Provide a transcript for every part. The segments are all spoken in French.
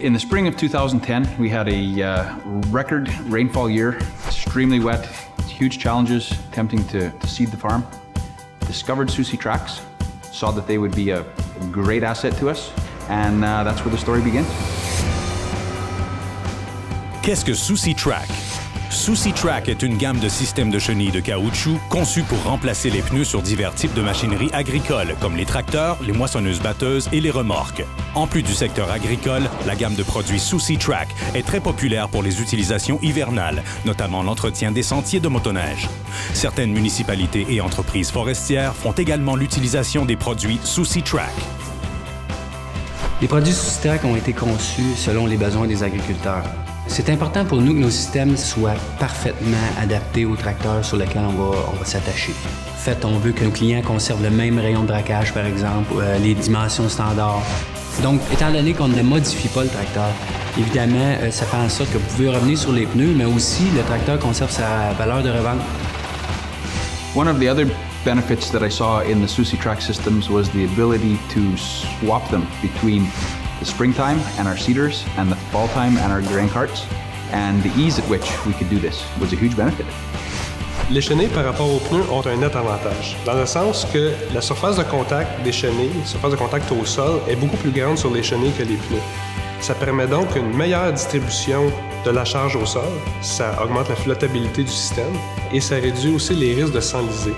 In the spring of 2010, we had a record rainfall year, extremely wet, huge challenges attempting to seed the farm. Discovered Soucy Tracks, saw that they would be a great asset to us, and that's where the story begins. Qu'est-ce que Soucy Track? Soucy Track est une gamme de systèmes de chenilles de caoutchouc conçus pour remplacer les pneus sur divers types de machinerie agricole, comme les tracteurs, les moissonneuses-batteuses et les remorques. En plus du secteur agricole, la gamme de produits Soucy Track est très populaire pour les utilisations hivernales, notamment l'entretien des sentiers de motoneige. Certaines municipalités et entreprises forestières font également l'utilisation des produits Soucy Track. Les produits Soucy Track ont été conçus selon les besoins des agriculteurs. C'est important pour nous que nos systèmes soient parfaitement adaptés aux tracteurs sur lesquels on va s'attacher. En fait, on veut que nos clients conservent le même rayon de braquage, par exemple, les dimensions standards. Donc, étant donné qu'on ne modifie pas le tracteur, évidemment, ça fait en sorte que vous pouvez revenir sur les pneus, mais aussi le tracteur conserve sa valeur de revente. One of the other benefits that I saw in the Soucy Track systems was the ability to swap them between the springtime and our seeders and the fall time and our grain carts, and the ease at which we could do this was a huge benefit. Les chenilles par rapport aux pneus ont un net avantage, dans le sens que la surface de contact des chenilles, la surface de contact au sol, est beaucoup plus grande sur les chenilles que les pneus. Ça permet donc une meilleure distribution de la charge au sol, ça augmente la flottabilité du système et ça réduit aussi les risques de s'enliser.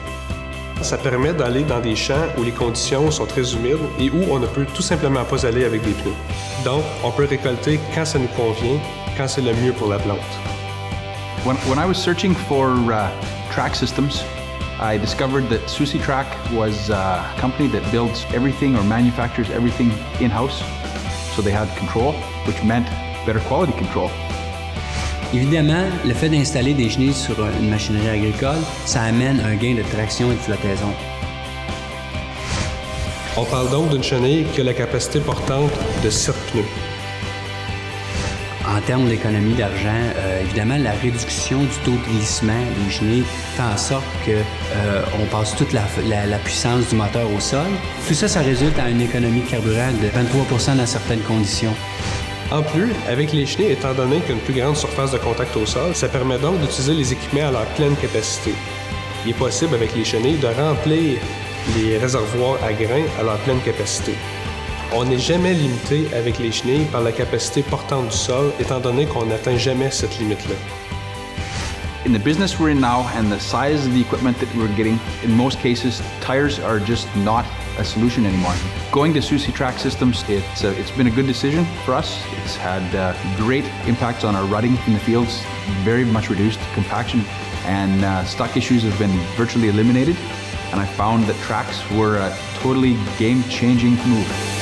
Ça permet d'aller dans des champs où les conditions sont très humides et où on ne peut tout simplement pas aller avec des pneus. Donc, on peut récolter quand ça nous convient, quand c'est le mieux pour la plante. When I was searching for track systems, I discovered that Soucy Track was a company that builds everything or manufactures everything in-house. So they had control, which meant better quality control. Évidemment, le fait d'installer des chenilles sur une machinerie agricole, ça amène un gain de traction et de flottaison. On parle donc d'une chenille qui a la capacité portante de 7 pneus. En termes d'économie d'argent, évidemment, la réduction du taux de glissement des chenilles fait en sorte qu'on passe toute la puissance du moteur au sol. Tout ça, ça résulte à une économie de carburant de 23 % dans certaines conditions. En plus, avec les chenilles, étant donné qu'il y a une plus grande surface de contact au sol, ça permet donc d'utiliser les équipements à leur pleine capacité. Il est possible avec les chenilles de remplir les réservoirs à grains à leur pleine capacité. On n'est jamais limité avec les chenilles par la capacité portante du sol, étant donné qu'on n'atteint jamais cette limite-là. In the business we're in now and the size of the equipment that we're getting, in most cases, tires are just not a solution anymore. Going to Soucy Track systems, it's been a good decision for us. It's had great impacts on our rutting in the fields, very much reduced compaction, and stock issues have been virtually eliminated. And I found that tracks were a totally game-changing move.